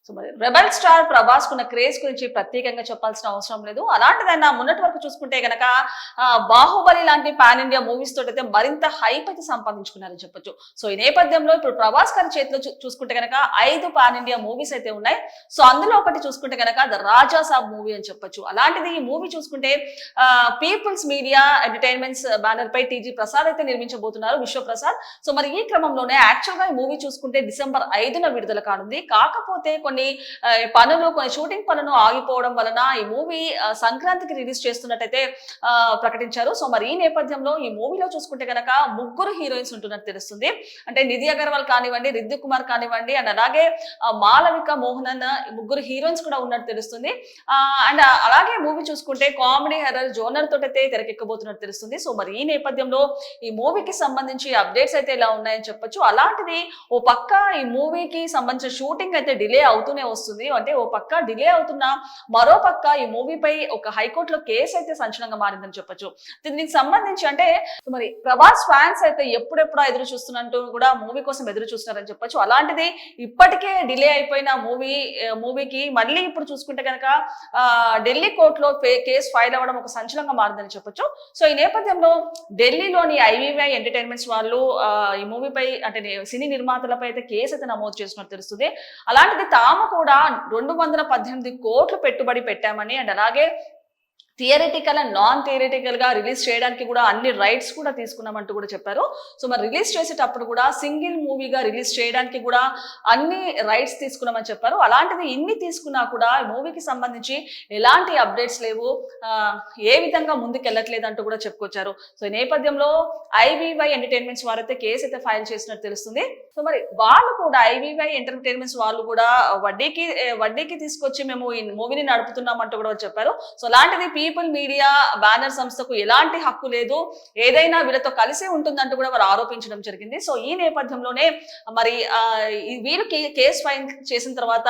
So మరి rebel star Prabhas కున్న craze గురించి ప్రత్యేకంగా చెప్పాల్సిన అవసరం లేదు. అలాంటిదైనా మొన్నటి వరకు చూసుకుంటే గనక బాహుబలి లాంటి పాన్ ఇండియా మూవీస్ తోటి అయితే మరింత హైప్ అయితే సంపాదించుకున్నారని చెప్పొచ్చు. సో ఈ నేపథ్యంలో ఇప్పుడు ప్రభాస్ గారి చేతిలో చూసుకుంటే గనక 5 పాన్ ఇండియా మూవీస్ అయితే ఉన్నాయి. సో అందులో ఒకటి చూసుకుంటే గనక ద రాజా సాబ్ మూవీ అని చెప్పొచ్చు. అలాంటిది ఈ మూవీ చూసుకుంటే పీపుల్స్ మీడియా ఎంటర్టైన్మెంట్స్ బ్యానర్ పై టీజీ ప్రసాద్ అయితే నిర్మించబోతున్నారు, విశ్వప్రసాద్. సో మరి ఈ క్రమంలోనే యాక్చువల్ గా ఈ మూవీ చూసుకుంటే డిసెంబర్ 5న విడుదల కానుంది. కాకపోతే కొన్ని షూటింగ్ పనులు ఆగిపోవడం వలన ఈ మూవీ సంక్రాంతికి రిలీజ్ చేస్తున్నట్టయితే ప్రకటించారు. సో మరి ఈ నేపథ్యంలో ఈ మూవీలో చూసుకుంటే కనుక 3 హీరోయిన్స్ ఉంటున్నట్టు తెలుస్తుంది. అంటే నిధి అగర్వాల్ కానివ్వండి, రిద్దిక్ కుమార్ కానివ్వండి, అండ్ అలాగే మాలవిక మోహనన్ 3 హీరోయిన్స్ కూడా ఉన్నట్టు తెలుస్తుంది. అండ్ అలాగే మూవీ చూసుకుంటే కామెడీ హర్రర్ జోనర్ తోటి అయితే తెరకెక్కబోతున్నట్టు తెలుస్తుంది. సో మరి ఈ నేపథ్యంలో ఈ మూవీకి సంబంధించి అప్డేట్స్ అయితే ఇలా ఉన్నాయని చెప్పొచ్చు. అలాంటిది ఓ పక్క ఈ మూవీకి సంబంధించిన షూటింగ్ అయితే డిలే అవుతూనే వస్తుంది. అంటే ఓ పక్క డిలే అవుతున్నా మరో పక్క ఈ మూవీపై ఒక హైకోర్టులో కేసు అయితే సంచలనంగా మారిందని చెప్పొచ్చు. దీనికి సంబంధించి అంటే మరి ప్రభాస్ ఫ్యాన్స్ అయితే ఎప్పుడెప్పుడో ఎదురు చూస్తున్నట్టు కూడా మూవీ కోసం ఎదురు చూస్తున్నారని చెప్పొచ్చు. అలాంటిది ఇప్పటికే డిలే అయిపోయిన మూవీకి మళ్ళీ ఇప్పుడు చూసుకుంటే కనుక ఢిల్లీ కోర్టులో కేసు ఫైల్ అవ్వడం ఒక సంచలనంగా మారిందని చెప్పొచ్చు. సో ఈ నేపథ్యంలో ఢిల్లీలోని ఐవీవై ఎంటర్టైన్మెంట్స్ వాళ్ళు ఈ మూవీపై అంటే సినీ నిర్మాతలపై అయితే కేసు అయితే నమోదు చేస్తున్నట్టు తెలుస్తుంది. అలాంటిది తాము కూడా 218 కోట్లు పెట్టుబడి పెట్టామని అండ్ అలాగే థియరిటికల్ అండ్ నాన్ థియరిటికల్ గా రిలీజ్ చేయడానికి కూడా అన్ని రైట్స్ కూడా తీసుకున్నామంటూ కూడా చెప్పారు. సో మరి రిలీజ్ చేసేటప్పుడు కూడా సింగిల్ మూవీగా రిలీజ్ చేయడానికి కూడా అన్ని రైట్స్ తీసుకున్నామని చెప్పారు. అలాంటిది ఇన్ని తీసుకున్నా కూడా ఈ మూవీకి సంబంధించి ఎలాంటి అప్డేట్స్ లేవు, ఏ విధంగా ముందుకు వెళ్ళట్లేదు అంటూ కూడా చెప్పుకొచ్చారు. సో ఈ నేపథ్యంలో ఐవీవై ఎంటర్టైన్మెంట్స్ వారైతే కేసు అయితే ఫైల్ చేసినట్టు తెలుస్తుంది. సో మరి వాళ్ళు కూడా ఐవీవై ఎంటర్టైన్మెంట్స్ వాళ్ళు కూడా వడ్డీకి తీసుకొచ్చి మేము ఈ మూవీని నడుపుతున్నాం అంటూ కూడా చెప్పారు. సో అలాంటిది పీపుల్ మీడియా బ్యానర్ సంస్థకు ఎలాంటి హక్కు లేదు, ఏదైనా వీళ్ళతో కలిసే ఉంటుందంటూ కూడా వారు ఆరోపించడం జరిగింది. సో ఈ నేపథ్యంలోనే మరి వీళ్ళు కేసు ఫైల్ చేసిన తర్వాత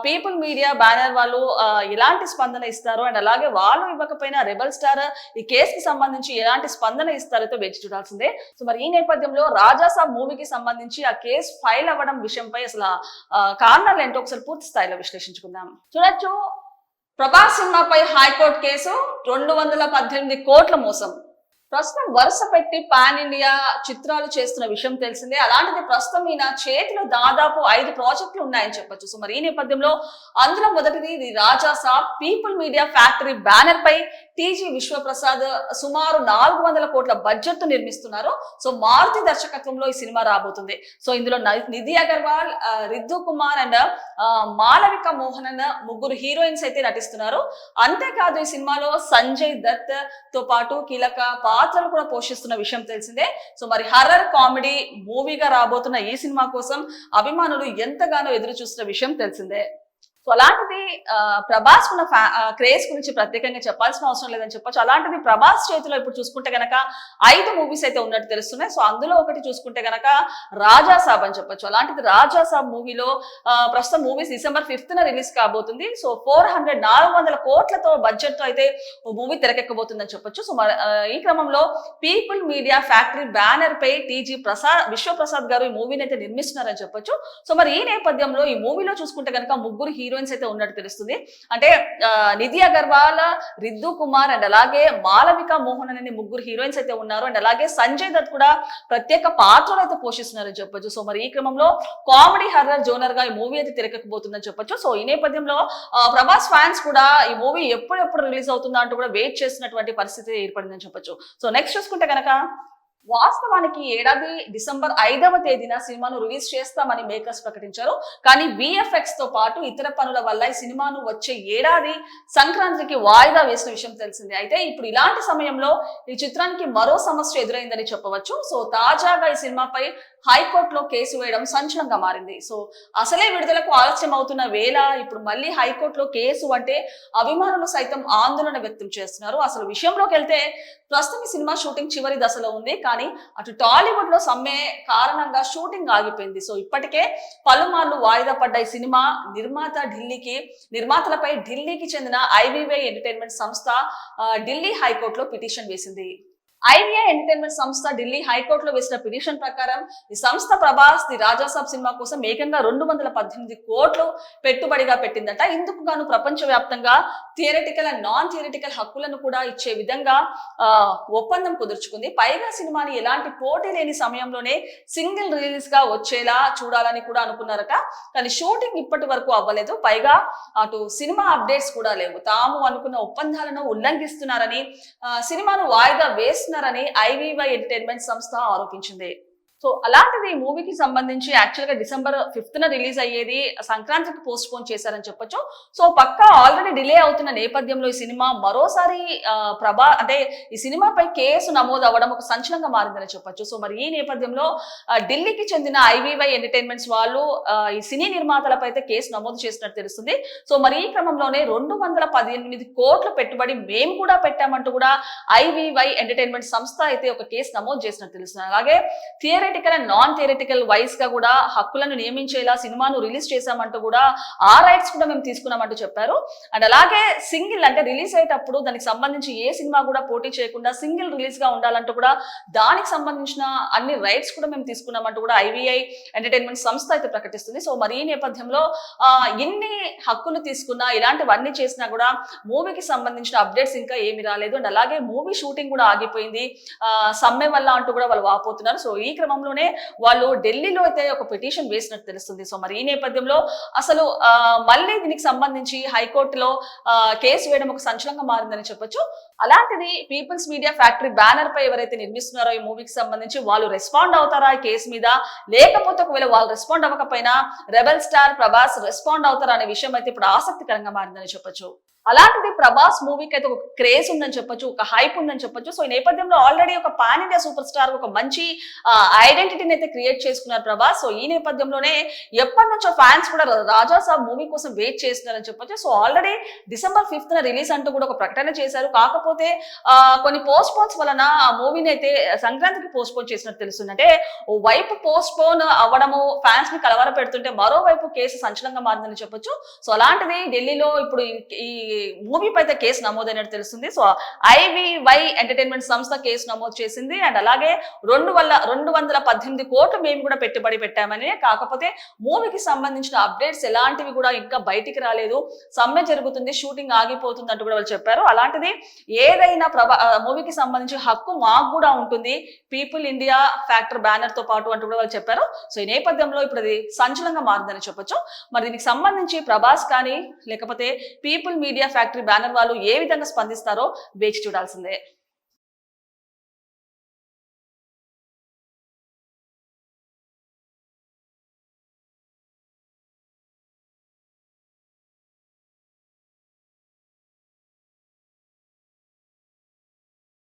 పీపుల్ మీడియా బ్యానర్ వాళ్ళు ఎలాంటి స్పందన ఇస్తారు అండ్ అలాగే వాళ్ళు ఇవ్వకపోయినా రెబల్ స్టార్ ఈ కేసుకి సంబంధించి ఎలాంటి స్పందన ఇస్తారో వేచి చూడాల్సిందే. సో మరి ఈ నేపథ్యంలో రాజా సాబ్ మూవీకి సంబంధించి ఆ కేసు ఫైల్ అవ్వడం విషయంపై అసలు కారణాలు ఏంటో ఒకసారి పూర్తి స్థాయిలో విశ్లేషించుకుందాం. చూడొచ్చు, ప్రభాస్ సినిమాపై హైకోర్టు కేసు, 218 కోట్ల మోసం. ప్రస్తుతం వరుస పెట్టి పాన్ ఇండియా చిత్రాలు చేస్తున్న విషయం తెలిసిందే. అలాంటిది ప్రస్తుతం ఈయన చేతిలో దాదాపు 5 ప్రాజెక్టులు ఉన్నాయని చెప్పొచ్చు. సో మరి ఈ నేపథ్యంలో అందులో మొదటిది the Raja Saab people media factory banner పై టీజీ విశ్వప్రసాద్ సుమారు 400 కోట్ల బడ్జెట్ తో నిర్మిస్తున్నారు. సో మారుతి దర్శకత్వంలో ఈ సినిమా రాబోతుంది. సో ఇందులో నిధి అగర్వాల్, రిద్దిక్ కుమార్ అండ్ మాలవిక మోహనన్ 3 హీరోయిన్స్ అయితే నటిస్తున్నారు. అంతేకాదు ఈ సినిమాలో సంజయ్ దత్ తో పాటు కీలక పాత్రలు కూడా పోషిస్తున్న విషయం తెలిసిందే. సో మరి హర్రర్ కామెడీ మూవీగా రాబోతున్న ఈ సినిమా కోసం అభిమానులు ఎంతగానో ఎదురు చూస్తున్న విషయం తెలిసిందే. సో అలాంటిది ప్రభాస్ ఉన్న క్రేజ్ గురించి ప్రత్యేకంగా చెప్పాల్సిన అవసరం లేదని చెప్పొచ్చు. అలాంటిది ప్రభాస్ చేతిలో ఇప్పుడు చూసుకుంటే గనక 5 మూవీస్ అయితే ఉన్నట్టు తెలుస్తున్నాయి. సో అందులో ఒకటి చూసుకుంటే గనక రాజా సాబ్ అని చెప్పొచ్చు. అలాంటిది రాజా సాబ్ మూవీలో ప్రస్తుతం మూవీస్ డిసెంబర్ 5న రిలీజ్ కాబోతుంది. సో 400 కోట్లతో బడ్జెట్ తో అయితే మూవీ తెరకెక్కబోతుందని చెప్పొచ్చు. సో ఈ క్రమంలో పీపుల్ మీడియా ఫ్యాక్టరీ బ్యానర్ పై టీజీ విశ్వప్రసాద్ గారు ఈ మూవీని అయితే నిర్మిస్తున్నారని చెప్పొచ్చు. సో మరి ఈ నేపథ్యంలో ఈ మూవీలో చూసుకుంటే కనుక 3 హీరోయిన్స్ అయితే ఉన్నట్టు తెలుస్తుంది. అంటే నిధి అగర్వాల్, రిద్దిక్ కుమార్ అండ్ అలాగే మాలవిక మోహన్ అనే 3 హీరోయిన్స్ అయితే ఉన్నారు. అండ్ అలాగే సంజయ్ దత్ కూడా ప్రత్యేక పాత్రలు అయితే పోషిస్తున్నారని చెప్పొచ్చు. సో మరి ఈ క్రమంలో కామెడీ హర్రర్ జోనర్ గా ఈ మూవీ అయితే తెరకెక్కబోతుందని చెప్పొచ్చు. సో ఈ నేపథ్యంలో ప్రభాస్ ఫ్యాన్స్ కూడా ఈ మూవీ ఎప్పుడు రిలీజ్ అవుతుందా అంటూ కూడా వెయిట్ చేసినటువంటి పరిస్థితి ఏర్పడిందని చెప్పొచ్చు. సో నెక్స్ట్ చూసుకుంటే కనుక వాస్తవానికి ఏడాది డిసెంబర్ 5వ తేదీన సినిమాను రిలీజ్ చేస్తామని మేకర్స్ ప్రకటించారు. కానీ విఎఫ్ఎక్స్ తో పాటు ఇతర పనుల వల్ల ఈ సినిమాను వచ్చే ఏడాది సంక్రాంతికి వాయిదా వేసిన విషయం తెలిసిందే. అయితే ఇప్పుడు ఇలాంటి సమయంలో ఈ చిత్రానికి మరో సమస్య ఎదురైందని చెప్పవచ్చు. సో తాజాగా ఈ సినిమాపై హైకోర్టులో కేసు వేయడం సంచలనంగా మారింది. సో అసలే విడుదలకు ఆలస్యం అవుతున్న వేళ ఇప్పుడు మళ్ళీ హైకోర్టులో కేసు అంటే అభిమానులు సైతం ఆందోళన వ్యక్తం చేస్తున్నారు. అసలు విషయంలోకి వెళ్తే ప్రస్తుతం ఈ సినిమా షూటింగ్ చివరి దశలో ఉంది. కానీ అటు టాలీవుడ్ లో సమ్మె కారణంగా షూటింగ్ ఆగిపోయింది. సో ఇప్పటికే పలుమార్లు వాయిదా పడ్డ ఈ సినిమా నిర్మాతలపై ఢిల్లీకి చెందిన ఐవీవై ఎంటర్టైన్మెంట్ సంస్థ ఢిల్లీ హైకోర్టులో పిటిషన్ వేసింది. ఐవిఐ ఎంటర్టైన్మెంట్ సంస్థ ఢిల్లీ హైకోర్టులో వేసిన పిటిషన్ ప్రకారం ఈ సంస్థ ప్రభాస్ ది రాజాసాబ్ సినిమా కోసం ఏకంగా 218 కోట్లు పెట్టుబడిగా పెట్టిందట. ఇందుకు గాను ప్రపంచవ్యాప్తంగా థియరిటికల్ అండ్ నాన్ థియరిటికల్ హక్కులను కూడా ఇచ్చే విధంగా ఒప్పందం కుదుర్చుకుంది. పైగా సినిమాని ఎలాంటి పోటీ లేని సమయంలోనే సింగిల్ రిలీజ్ గా వచ్చేలా చూడాలని కూడా అనుకున్నారట. కానీ షూటింగ్ ఇప్పటి వరకు అవ్వలేదు. పైగా అటు సినిమా అప్డేట్స్ కూడా లేవు. తాము అనుకున్న ఒప్పందాలను ఉల్లంఘిస్తున్నారని, సినిమాను వాయిదా వేస్తున్నారని ఐవివై ఎంటర్టైన్మెంట్ సంస్థ ఆరోపించింది. సో అలాంటిది ఈ మూవీకి సంబంధించి యాక్చువల్ గా December 5th రిలీజ్ అయ్యేది, సంక్రాంతికి పోస్ట్ పోన్ చేశారని చెప్పొచ్చు. సో పక్కా ఆల్రెడీ డిలే అవుతున్న నేపథ్యంలో ఈ సినిమా మరోసారి అంటే ఈ సినిమాపై కేసు నమోదు అవ్వడం ఒక సంచలనంగా మారిందని చెప్పొచ్చు. సో మరి ఈ నేపథ్యంలో ఢిల్లీకి చెందిన ఐవివై ఎంటర్టైన్మెంట్స్ వాళ్ళు ఈ సినీ నిర్మాతలపై అయితే కేసు నమోదు చేసినట్టు తెలుస్తుంది. సో మరి ఈ క్రమంలోనే 218 కోట్ల పెట్టుబడి మేము కూడా పెట్టామంటూ కూడా ఐవివై ఎంటర్టైన్మెంట్ సంస్థ అయితే ఒక కేసు నమోదు చేసినట్టు తెలుస్తుంది. అలాగే theatrical and non theatrical wise గా కూడా హక్కులను నియమించేలా సినిమాను రిలీజ్ చేశామంటూ కూడా ఆ రైట్స్ కూడా మేము తీసుకున్నామంటూ చెప్పారు. అండ్ అలాగే సింగిల్ అంటే రిలీజ్ అయ్యేటప్పుడు దానికి సంబంధించి ఏ సినిమా కూడా పోటీ చేయకుండా సింగిల్ రిలీజ్ గా ఉండాలంటూ కూడా దానికి సంబంధించిన అన్ని రైట్స్ కూడా మేము తీసుకున్నామంటూ కూడా ఐవిఐ ఎంటర్టైన్మెంట్ సంస్థ అయితే ప్రకటిస్తుంది. సో మరి ఈ నేపథ్యంలో ఎన్ని హక్కులు తీసుకున్నా ఇలాంటివన్నీ చేసినా కూడా మూవీకి సంబంధించిన అప్డేట్స్ ఇంకా ఏమి రాలేదు. అండ్ అలాగే మూవీ షూటింగ్ కూడా ఆగిపోయింది సమ్మె వల్ల అంటూ కూడా వాళ్ళు వాపోతున్నారు. సో ఈ క్రమంలోనే వాళ్ళు ఢిల్లీలో అయితే ఒక పిటిషన్ వేసినట్టు తెలుస్తుంది. సో మరి ఈ నేపథ్యంలో అసలు మళ్ళీ దీనికి సంబంధించి హైకోర్టులో కేసు వేయడం ఒక సంచలనంగా మారిందని చెప్పొచ్చు. అలాంటిది పీపుల్స్ మీడియా ఫ్యాక్టరీ బ్యానర్ పై ఎవరైతే నిర్మిస్తున్నారో ఈ మూవీకి సంబంధించి వాళ్ళు రెస్పాండ్ అవుతారా ఈ కేసు మీద, లేకపోతే ఒకవేళ వాళ్ళు రెస్పాండ్ అవ్వకపోయినా రెబెల్ స్టార్ ప్రభాస్ రెస్పాండ్ అవుతారా అనే విషయం అయితే ఇప్పుడు ఆసక్తికరంగా మారిందని చెప్పొచ్చు. అలాంటిది ప్రభాస్ మూవీకి అయితే ఒక క్రేజ్ ఉందని చెప్పొచ్చు, ఒక హైప్ ఉందని చెప్పొచ్చు. సో ఈ నేపథ్యంలో ఆల్రెడీ ఒక పాన్ ఇండియా సూపర్ స్టార్ ఒక మంచి ఐడెంటిటీని అయితే క్రియేట్ చేసుకున్నారు ప్రభాస్. సో ఈ నేపథ్యంలో ఎప్పటి నుంచో ఫ్యాన్స్ కూడా రాజాసాబ్ మూవీ కోసం వెయిట్ చేస్తున్నారని చెప్పొచ్చు. So already December 5th release అంటూ కూడా ఒక ప్రకటన చేశారు. కాకపోతే కొన్ని పోస్ట్ పోన్స్ వలన ఆ మూవీని అయితే సంక్రాంతికి పోస్ట్ పోన్ చేసినట్టు తెలుస్తుంది. అంటే ఓ వైపు పోస్ట్ పోన్ అవ్వడము ఫ్యాన్స్ ని కలవర పెడుతుంటే మరోవైపు కేసు సంచలనంగా మారిందని చెప్పొచ్చు. సో అలాంటిది ఢిల్లీలో ఇప్పుడు ఈ మూవీ పై అయితే కేసు నమోదైనట్టు తెలుస్తుంది. సో ఐవివై ఎంటర్టైన్మెంట్ సంస్థ కేసు నమోదు చేసింది. అండ్ అలాగే 218 కోట్లు మేము కూడా పెట్టుబడి పెట్టామని, కాకపోతే మూవీకి సంబంధించిన అప్డేట్స్ ఎలాంటివి కూడా ఇంకా బయటికి రాలేదు, సమ్మె జరుగుతుంది, షూటింగ్ ఆగిపోతుంది అంటూ కూడా వాళ్ళు చెప్పారు. అలాంటిది ఏదైనా మూవీకి సంబంధించి హక్కు మాకు కూడా ఉంటుంది పీపుల్ ఇండియా ఫ్యాక్టరీ బ్యానర్ తో పాటు అంటూ కూడా వాళ్ళు చెప్పారు. సో ఈ నేపథ్యంలో ఇప్పుడు అది సంచలనంగా మారిందని చెప్పొచ్చు. మరి దీనికి సంబంధించి ప్రభాస్ కానీ లేకపోతే పీపుల్ మీడియా ఫ్యాక్టరీ బ్యానర్ వాళ్ళు ఏ విధంగా స్పందిస్తారో వేచి చూడాల్సిందే.